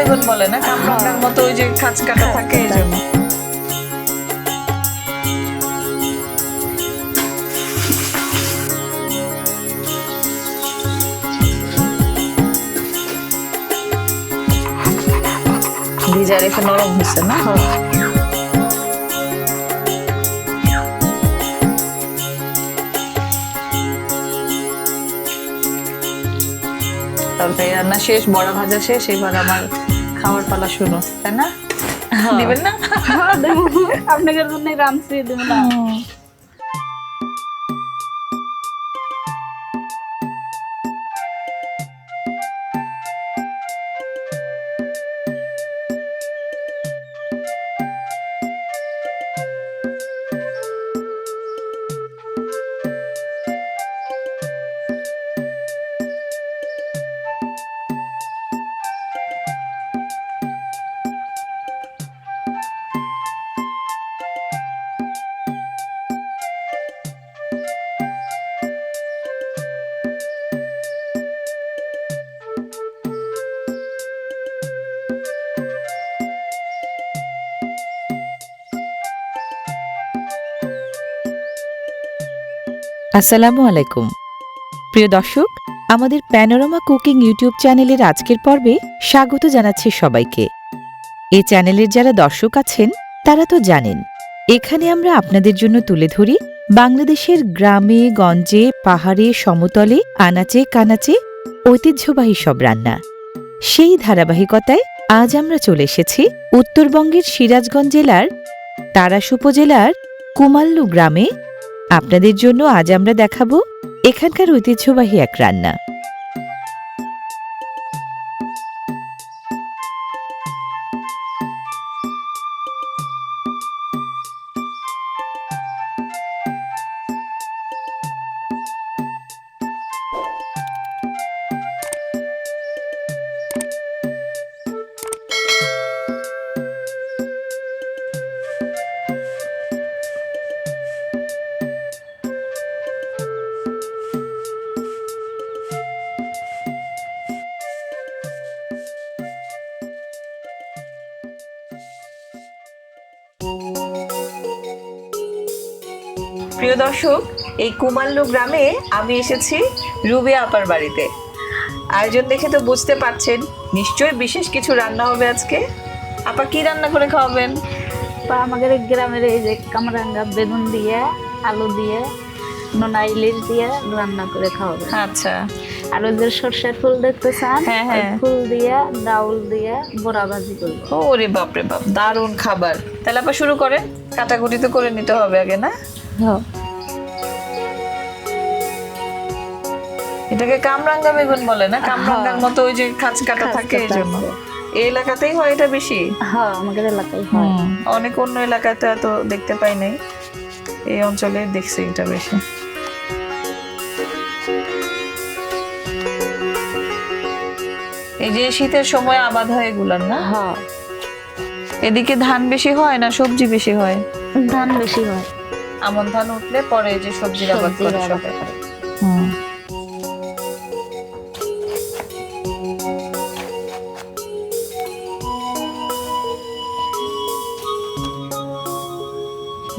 বেগুন বলে না, কামরাঙ্গার মতো ওই যে খাঁচ কাটা থাকে এই জন্য। ভিজা রেখে নরম হচ্ছে না। তরকারি রান্না শেষ, বড়া ভাজা শেষ, এবার আমার খাওয়ার পালা শুনো, তাই না? দিবেন না? আপনাদের জন্য রামসি দেব না। আসসালামু আলাইকুম প্রিয় দর্শক, আমাদের প্যানোরামা কুকিং ইউটিউব চ্যানেলের আজকের পর্বে স্বাগত জানাচ্ছি সবাইকে। এই চ্যানেলের যারা দর্শক আছেন তারা তো জানেন, এখানে আমরা আপনাদের জন্য তুলে ধরি বাংলাদেশের গ্রামে গঞ্জে পাহাড়ে সমতলে আনাচে কানাচে ঐতিহ্যবাহী সব রান্না। সেই ধারাবাহিকতায় আজ আমরা চলে এসেছি উত্তরবঙ্গের সিরাজগঞ্জ জেলার তারাস উপজেলার কুমাল্লু গ্রামে। আপনাদের জন্য আজ আমরা দেখাবো এখানকার ঐতিহ্যবাহী এক রান্না। প্রিয় দর্শক, এই কুমাল্লু গ্রামে আমি এসেছি রুবিয়া আপার বাড়িতে। আয়োজন দেখে তো বুঝতে পারছেন নিশ্চয়ই বিশেষ কিছু রান্না হবে আজকে। আপা কি রান্না করে খাওয়াবেন? বা আমাদের গ্রামের এই যে কামরাঙ্গা বেগুন দিয়ে আলু দিয়ে নোনা ইলিশ দিয়ে রান্না করে খাওয়াবে। আচ্ছা, আর ওই যে সর্ষের ফুল দেখতেছেন, হ্যাঁ, হ্যাঁ। ওই ফুল দিয়ে ডাউল দিয়ে বড়া ভাজি করবো। ওরে বাপরে বাপ, দারুণ খাবার। তাহলে আপা শুরু করেন, কাটাকুটি তো করে নিতে হবে আগে না? হ্যাঁ, এটাকে কামরাঙ্গা বেগুন বলে না, কামরাঙ্গার মতো ওই যে খাঁচ কাটা থাকে এই জন্য। এই এলাকাতেই হয় এটা বেশি? হ্যাঁ, আমাদের এলাকায় হয়। অনেক অন্য এলাকায় তো এত দেখতে পাই নাই, এই অঞ্চলে দেখছি এটা বেশি। এই যে শীতের সময় আবাদ হয় এগুলার না? হ্যাঁ, এদিকে ধান বেশি হয় না সবজি বেশি হয়? ধান বেশি হয়। আমন ধান উঠলে পরে যে সবজির আবাদ করে সবাই।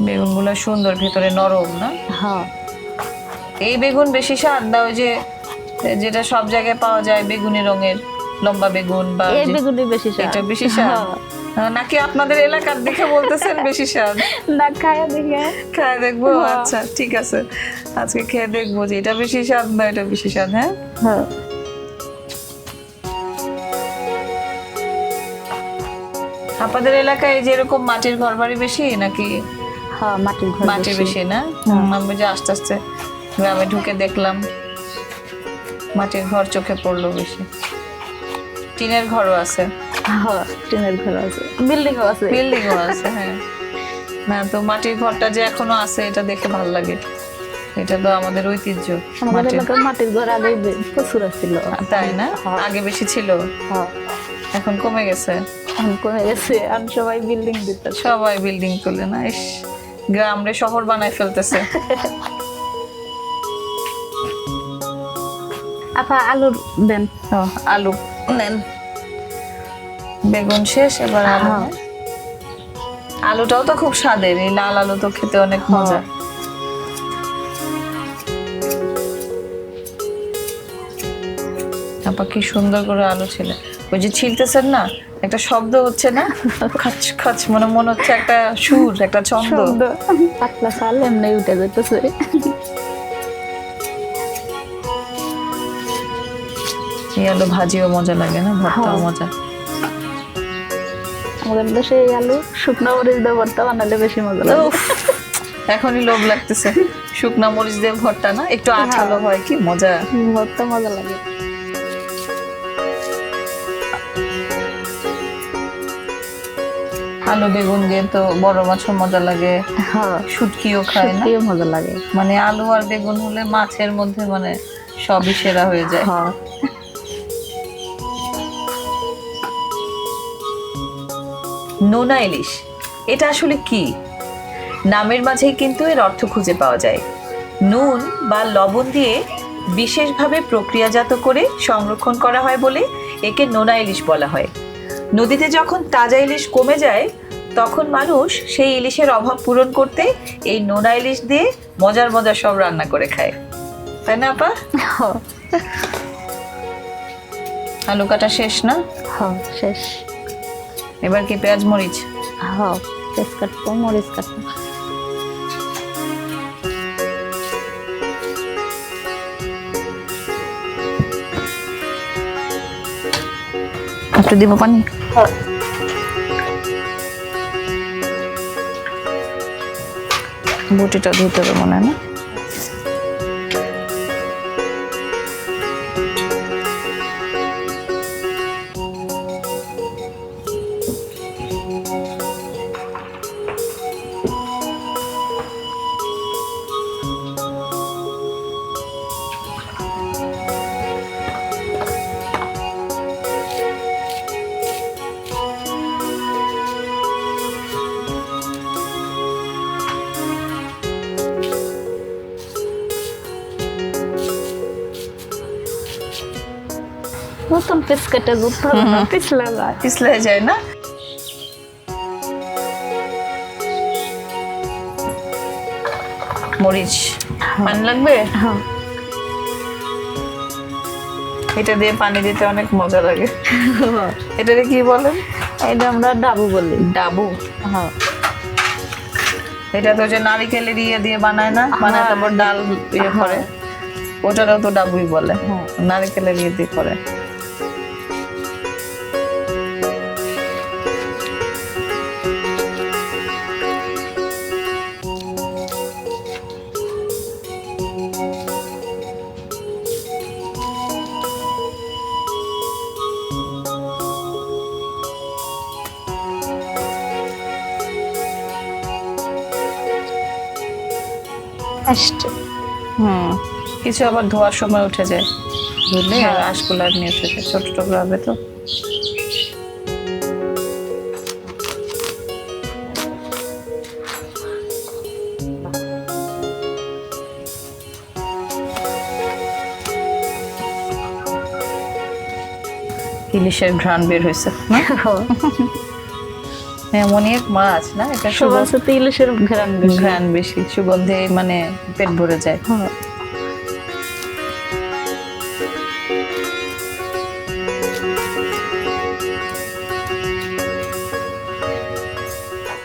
বেগুন গুলো সুন্দর, ভেতরে নরম না? হ্যাঁ, এই বেগুন বেশি স্বাদ না ওই যে যেটা সব জায়গায় পাওয়া যায় বেগুনি রঙের লম্বা বেগুন? বা এই বেগুনই বেশি স্বাদ। এটা বেশি স্বাদ নাকি আপনাদের এলাকার দেখে বলতেছেন বেশি স্বাদ? না, খায়া দেখে খেয়ে দেখবো। আচ্ছা ঠিক আছে, আজকে খেয়ে দেখবো যে এটা বেশি স্বাদ না এটা বেশি স্বাদ। হ্যাঁ, হ্যাঁ, আপনাদের এলাকায় যেরকম মাটির ঘর বাড়ি বেশি নাকি? হ্যাঁ, মাটির ঘর মাটি বেশি না? আমি যে আস্তে আস্তে গ্রামে ঢুকে দেখলাম মাটির ঘর চোখে পড়লো বেশি। টিনের ঘরও আছে? হ্যাঁ, টিনের ঘর আছে, বিল্ডিংও আছে। বিল্ডিংও আছে, হ্যাঁ। না তো মাটির ঘরটা যে এখনো আছে এটা দেখে ভালো লাগে, এটা তো আমাদের ঐতিহ্য। আমাদের এলাকার মাটির ঘর আগে প্রচুর ছিল। তাই না? আগে বেশি ছিল, হ্যাঁ, এখন কমে গেছে। এখন কমে গেছে, আর সবাই বিল্ডিং দিতে। সবাই বিল্ডিং তুলে না, ইস গ্রামে শহর বানায় ফেলতেছে। আপা আলু দেন। আলু নেন। বেগুন শেষ, এবার আলু। হ্যাঁ। আলুটাও তো খুব স্বাদের, এই লাল আলু তো খেতে অনেক মজা। আপা কি সুন্দর করে আলু ছিল, ওই যে ছিলতেছেন না একটা শব্দ হচ্ছে না, খাচ খাচ, মনে হচ্ছে একটা সুর, একটা ছন্দ। পাতলা চাল এমনি উঠে যেতেছে। এই আলু ভাজিও মজা লাগে না, ভর্তাও হ্যাঁ। মজা। আমাদের দেশে এই আলু শুকনো মরিচ দিয়ে ভর্তা বানালে বেশি মজা লাগে। উফ, এখনই লোভ লাগতেছে। শুকনা মরিচ দিয়ে ভর্তা না, একটু আঠালো হয়, কি মজা। ভর্তা মজা লাগে। আলু বেগুন দিয়ে তো বড় মাছও মজা লাগে, হ্যাঁ, শুটকিও খায় না। শুটকিও মজা লাগে। মানে আলু আর বেগুন হলে মাছের মধ্যে মানে সবই সেরা হয়ে যায়। হ্যাঁ, নোনা ইলিশ, এটা আসলে কি? নামের মাঝেই কিন্তু এর অর্থ খুঁজে পাওয়া যায়। নুন বা লবণ দিয়ে বিশেষভাবে প্রক্রিয়াজাত করে সংরক্ষণ করা হয় বলে একে নোনা ইলিশ বলা হয়। নদীতে যখন তাজা ইলিশ কমে যায় তখন মানুষ সেই ইলিশের অভাব পূরণ করতে এই নোনা ইলিশ দিয়ে মজার মজার সব রান্না করে খায়, তাই না আপা? হ্যাঁ, আলু কাটা শেষ না? হ্যাঁ, শেষ। এবার কি পেঁয়াজ মরিচ? হ্যাঁ, পেঁয়াজ কাটবো, মরিচ কাটবো। একটু দিব পানি। বটিটা ধুতে হবে মনে হয় না? নতুন পেঁয়াজ কেটে ধরতে হবে না, পিছলে যায়। পিছলে যায় না? মরিচ পানি লাগবে? হ্যাঁ, এটা দিয়ে পানি দিতে অনেক মজা লাগে। এটারে কি বলেন? এটা আমরা ডাবু বলি। ডাবু। হ্যাঁ, এটা তো যে নারিকেলের ইয়ে দিয়ে বানায় না, বানায় হ্যাঁ। তারপর ডাল ইয়ে করে, ওটারও তো ডাবুই বলে। হ্যাঁ। নারিকেলের ইয়ে দিয়ে করে। আসছে। কিছু আবার ধোয়ার সময় উঠে যায়, ধুলে আঁশগুলো আর নিয়ে উঠে যায়, ছোট টুকরো হবে তো। ইলিশের ঘ্রাণ বের হয়েছে না? এমনই এক মাছ না, এটা সবার সাথে ইলিশের ঘ্রাণ বেশি। ঘ্রাণ বেশি, সুগন্ধে মানে পেট ভরে যায়। হ্যাঁ।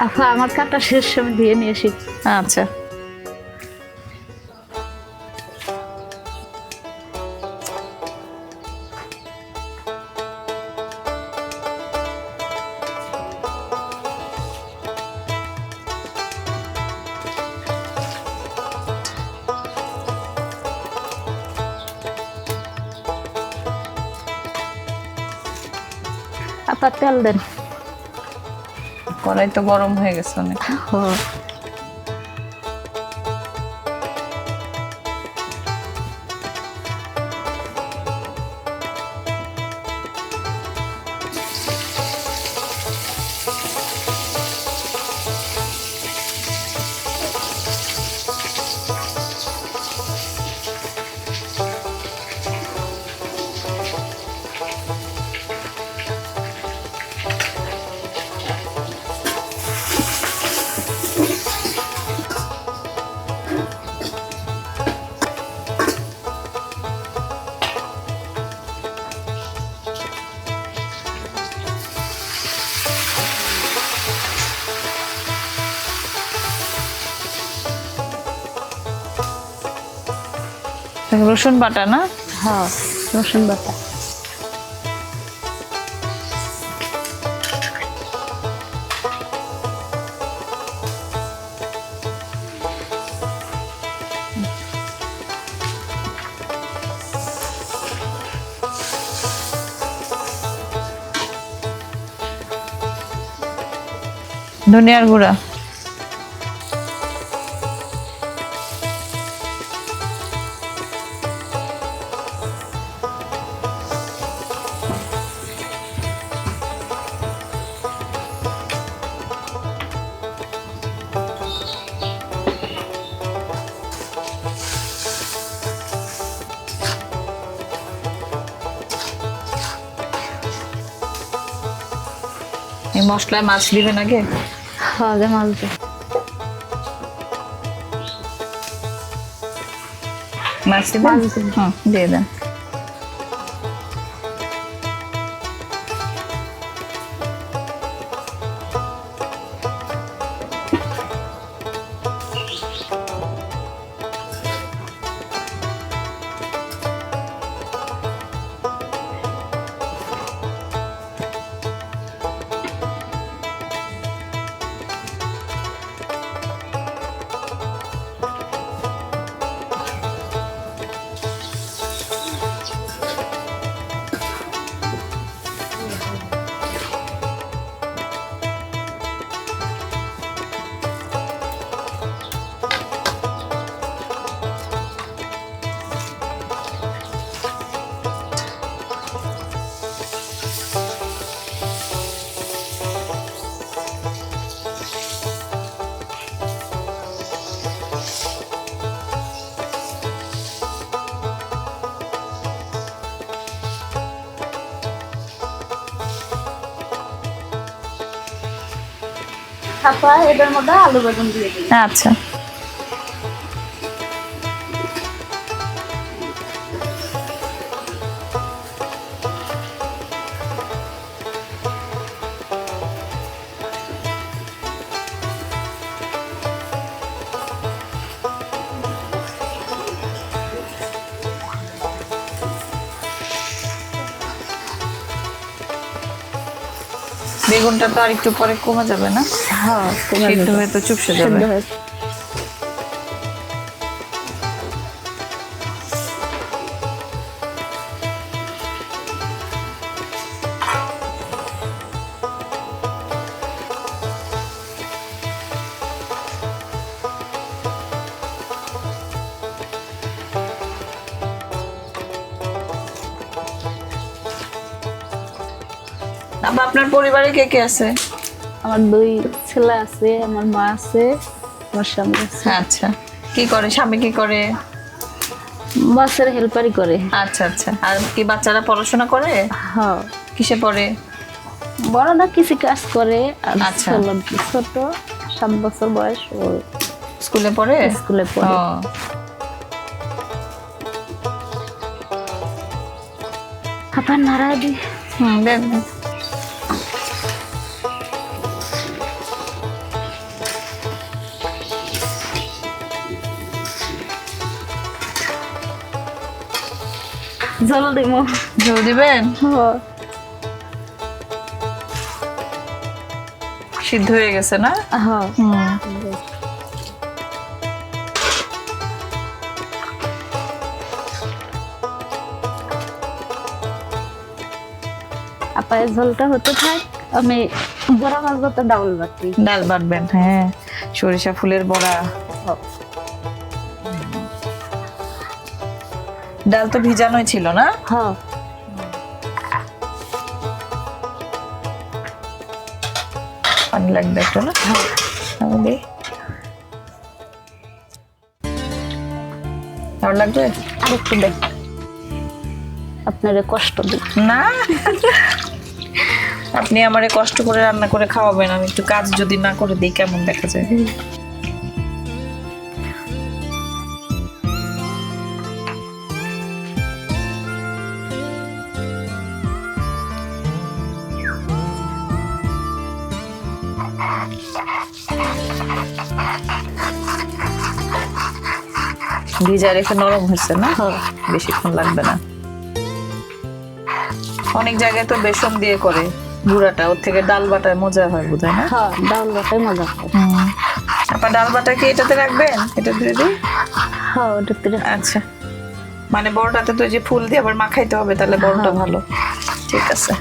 আপা আমার কাটা শেষ, আমি দিয়ে নিয়ে আসি। আচ্ছা, আপা তেল দেন। কড়াই তো গরম হয়ে গেছে অনেক। হ্যাঁ। রসুন বাটা না? হ্যাঁ, রসুন বাটা। ধনিয়ার গুঁড়া। এই মশলায় মাছ দিবেন আগে? হ্যাঁ, আগে মাছ দিই। মাছ দিবেন? মাছ দিই। হ্যাঁ, দিয়ে দেন। তারপর এটার মধ্যে আলু বেগুন দিয়ে দিই। আচ্ছা, বেগুনটা তো আর একটু পরে কমে যাবে না? হ্যাঁ, সিদ্ধ হয়ে তো চুপসে যাবে। সিদ্ধ হয়ে আবার আপনার পরিবারে কে কে আছে? আমার 2 ছেলে আছে, আমার মা আছে, আমার স্বামী আছে। আচ্ছা, কি করে স্বামী? কি করে? বাসের হেল্পারই করে। আচ্ছা আচ্ছা। আর কি বাচ্চারা পড়াশোনা করে? হ্যাঁ, কিসে পড়ে? বড়রা কৃষি কাজ করে, আর আচ্ছা। ছোট 7 বছর বয়স, ও স্কুলে পড়ে? স্কুলে পড়ে। ও, খাবার নাড়া দি। দেন দেন। জল দিব। ঝোল দিবেন? হ্যাঁ, সিদ্ধ হয়ে গেছে না? হ্যাঁ। আপায়ের ঝোলটা হতে থাক, আমি বড়া মাছবো তো ডাউল বাটি। ডাল বাটবেন? হ্যাঁ, সরিষা ফুলের বড়া। ডাল তো ভিজানোই ছিল না? হ্যাঁ, পানি লাগবে একটু না? তাহলে আর লাগবে? আর একটু দেখ, আপনারে কষ্ট দিই না, আপনি আমারে কষ্ট করে রান্না করে খাওয়াবেন, আমি একটু কাজ যদি না করে দিই কেমন দেখা যায়? ভিজা রেখে নরম হয়েছে না, হ্যাঁ বেশিক্ষণ লাগবে না। অনেক জায়গায় তো বেসন দিয়ে করে গুঁড়াটা, ওর থেকে ডাল বাটায় মজা হয় বোধ হয় না? হ্যাঁ ডাল বাটাই মজা হয়। আপনার ডাল বাটা কি এটাতে রাখবেন? এটা দিয়ে দিই। হ্যাঁ ওটাতে আচ্ছা, মানে বড়টাতে তো যে ফুল দিয়ে আবার মাখাইতে হবে, তাহলে বড়টা ভালো। ঠিক আছে।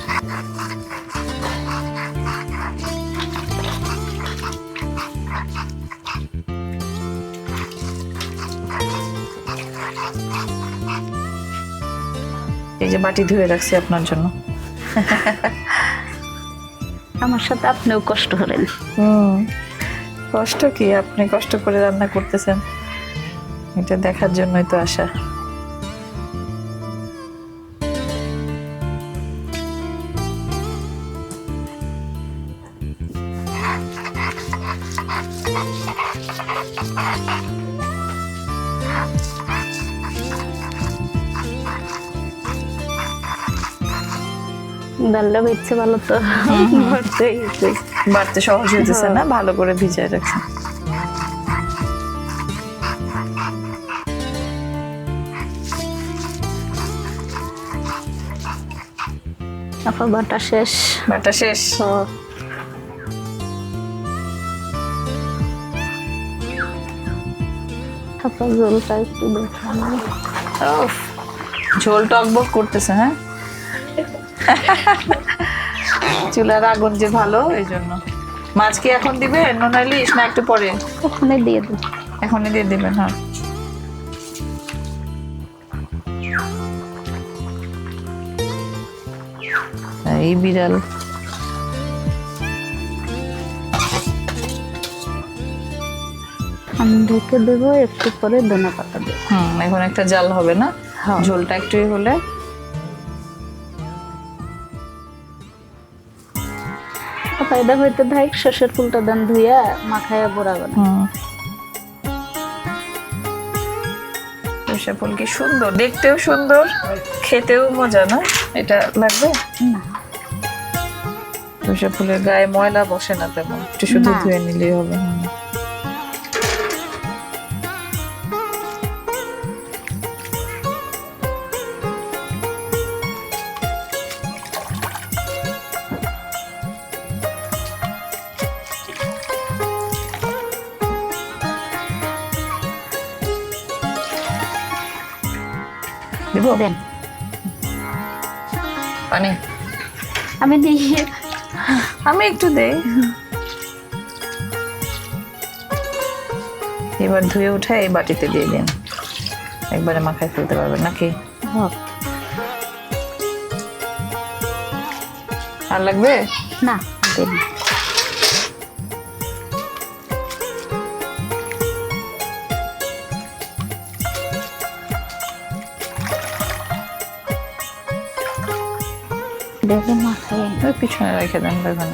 এই যে বাটি ধুয়ে রাখছি আপনার জন্য। আমার সাথে আপনিও কষ্ট করেন। কষ্ট কি, আপনি কষ্ট করে রান্না করতেছেন, এটা দেখার জন্যই তো আসা। ডালটা বেচছে ভালো তো ভরতে হয়েছে। বাড়তে সহজ হইতেছে না, ভালো করে ভিজায় রাখছি। আপা বাটা শেষ। বাটা শেষ। আপা ঝোলটা একটু দেখান। উফ, ঝোল টকবক করতেছে। হ্যাঁ, চুলার আগুন যে ভালো, এই জন্য। মাছ কি এখন দিবে নোনা ইলিশ, না একটু পরে? ওখানে দিয়ে দিন। এখনই দিয়ে দিবেন? হ্যাঁ। এই বিড়াল। আমি ঢেকে দেবো, একটু পরে ধনে পাতা দেবো। এখন একটা জাল হবে না, ঝোলটা একটুই হলে। ফায়দা হইতে থাক, সর্ষের ফুলটা দেন ধুইয়া মাখায়া বড়া বানা। সর্ষে ফুল কি সুন্দর, দেখতেও সুন্দর, খেতেও মজা না? এটা লাগবে না, সর্ষে ফুলের গায়ে ময়লা বসে না তেমন, একটু শুধু না। ধুয়ে নিলেই হবে। দিব দেন। পানি আমি দিই। আমি একটু দেই। এবার ধুয়ে উঠে এই বাটিতে দিয়ে দিন, একবারে মাখায় ফেলতে পারবেন নাকি? আর লাগবে না দেন। দেখে মাখায়। ওই পিছনে রেখে দেন, দেখবেন।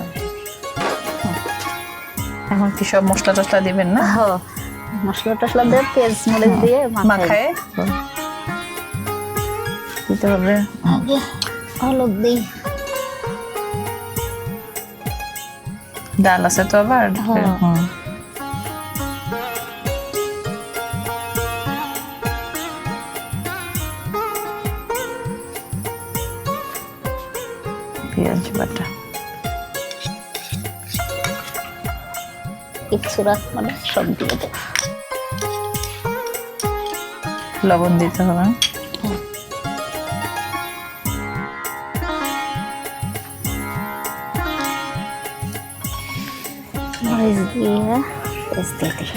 এখন কি সব মশলা টসলা দিবেন না? মশলা টসলা দিয়ে পেঁয়াজ মরিচ দিয়ে মাখায় দিতে হবে। হলুদ দিই। ডাল আছে তো আবার। পেঁয়াজ বাটা কিচ্ছু রাখবো না, সব দিয়ে দেবো। লবণ দিতে হবে। মরিচ দিয়ে পেঁয়াজ দিয়ে দিই।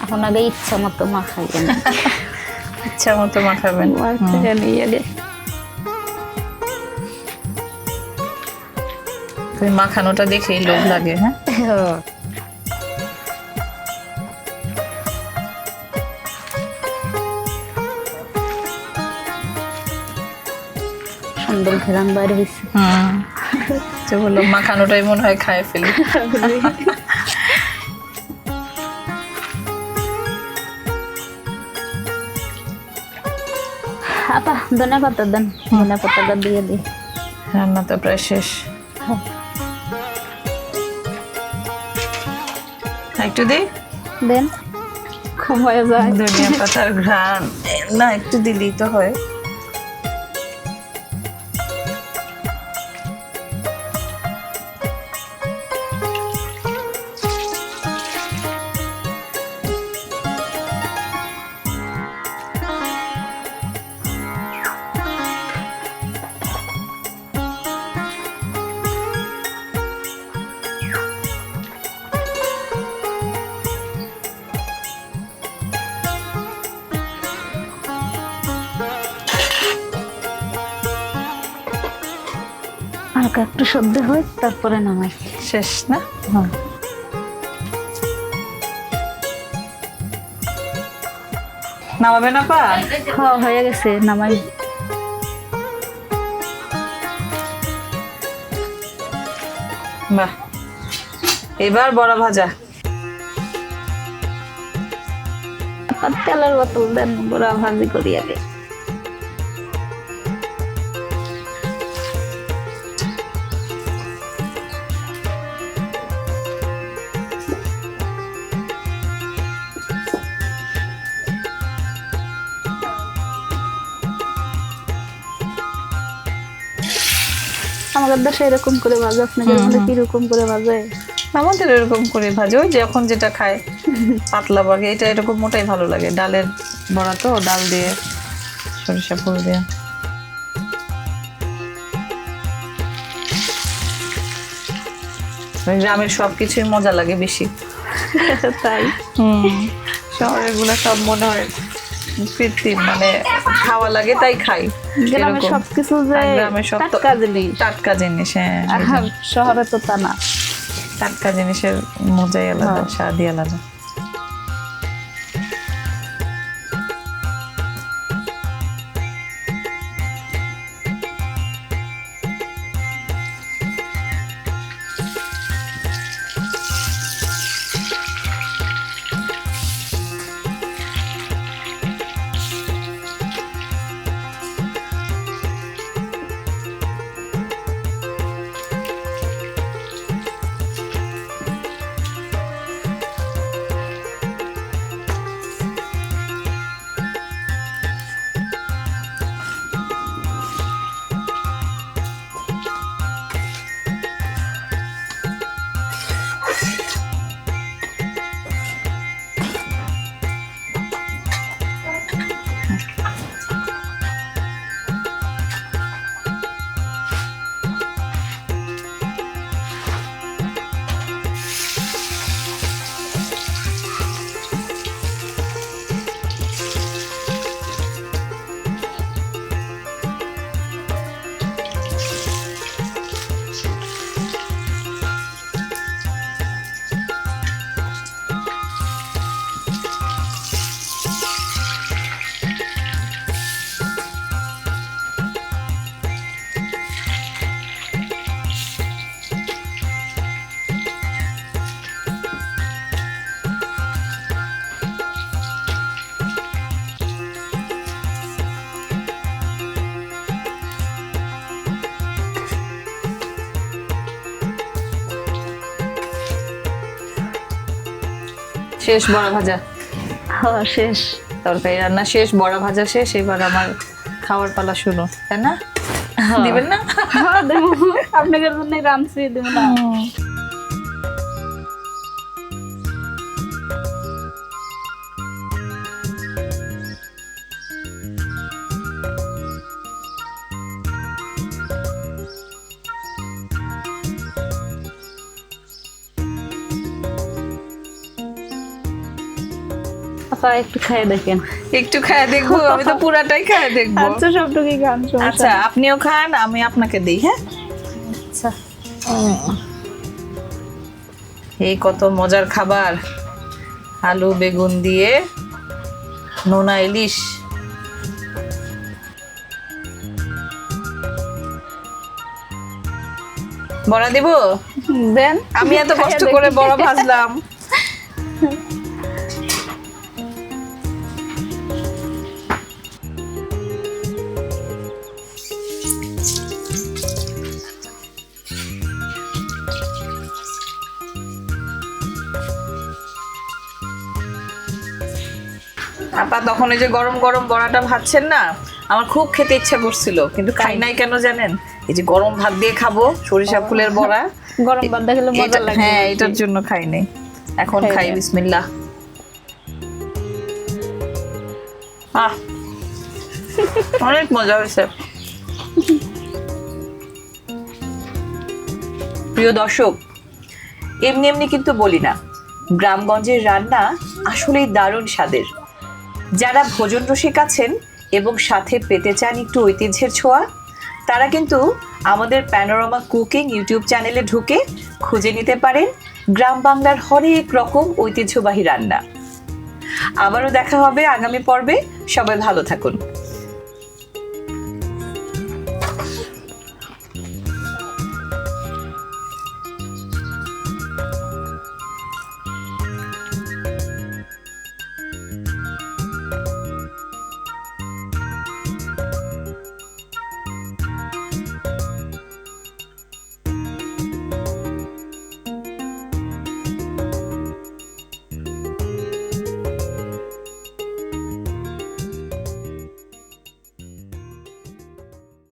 এখন আগে ইচ্ছা মতো মাখাইবেন। ইচ্ছা মতো মাখাবেন। তুমি মাখানোটা দেখেই লোভ লাগে। হ্যাঁ, সুন্দর ঘেরান বাইরে হয়েছে। তো বললো মাখানোটাই মনে হয় খায় ফেলি। আপা ধনে পাতা দেন, ধনে পাতাটা দিয়ে দিই। রান্না তো প্রায় শেষ। একটু দি। দেন কমায় যায়। ধনিয়া পাতার ঘ্রাণ না একটু দিলেই তো হয়। হালকা একটু সদ্য হয় তারপরে নামাই। শেষ না? হ্যাঁ নামাবে না পা? হ্যাঁ হয়ে গেছে, নামাই। বাহ, এবার বড়া ভাজা। আর তেলের বোতল দেন, বড়া ভাজি করি আগে। আমাদের দেশে এরকম করে ভাজে, আপনাদের মধ্যে কিরকম করে ভাজে? আমাদের এরকম করে ভাজে, ওই যখন যেটা খায়। পাতলা বড়া এটা এরকম মোটাই ভালো লাগে, ডালের বড়া তো, ডাল দিয়ে সরিষা ফুল দিয়ে। গ্রামের সবকিছুই মজা লাগে বেশি। তাই শহরের গুলা সব মনে হয় কৃত্রিম, মানে খাওয়া লাগে তাই খাই। গ্রামের এরকম। সবকিছু যে আর গ্রামের সব তো টাটকা জিনিস, টাটকা জিনিস, হ্যাঁ। আর শহরে তো তা না। টাটকা জিনিসের মজাই আলাদা, স্বাদই আলাদা। শেষ বড়া ভাজা? হ্যাঁ শেষ। তরকারি রান্না শেষ, বড়া ভাজা শেষ, এবার আমার খাওয়ার পালা শুনো, তাই না? দিবেন না? হ্যাঁ দেবো, আপনাদের জন্য রাঁধছি, দেবো না? আপা একটু খাইয়ে দেখেন। একটু খায় দেখবো? আমি তো পুরাটাই খায় দেখবো। আচ্ছা সবটুকুই খান, আচ্ছা আপনিও খান, আমি আপনাকে দিই। হ্যাঁ আচ্ছা। এই কত মজার খাবার, আলু বেগুন দিয়ে নোনা ইলিশ। বড়া দিব? দেন, আমি এত কষ্ট করে বড়া ভাজলাম। আপা তখন এই যে গরম গরম বড়াটা ভাজছেন না, আমার খুব খেতে ইচ্ছা করছিল, কিন্তু খাই নাই কেন জানেন? এই যে গরম ভাত দিয়ে খাবো সরিষা ফুলের বড়া, গরম ভাত দেখলে মজা লাগে। হ্যাঁ এটার জন্য খাই নাই, এখন খাই খাই। নাই। বিসমিল্লাহ। অনেক মজা হয়েছে। প্রিয় দর্শক, এমনি এমনি কিন্তু বলি না, গ্রামগঞ্জের রান্না আসলেই দারুণ স্বাদের। যারা ভোজন রসিক আছেন এবং সাথে পেতে চান একটু ঐতিহ্যের ছোঁয়া, তারা কিন্তু আমাদের প্যানোরামা কুকিং ইউটিউব চ্যানেলে ঢুকে খুঁজে নিতে পারেন গ্রাম বাংলার হরেক রকম ঐতিহ্যবাহী রান্না। আবারও দেখা হবে আগামী পর্বে। সবাই ভালো থাকুন।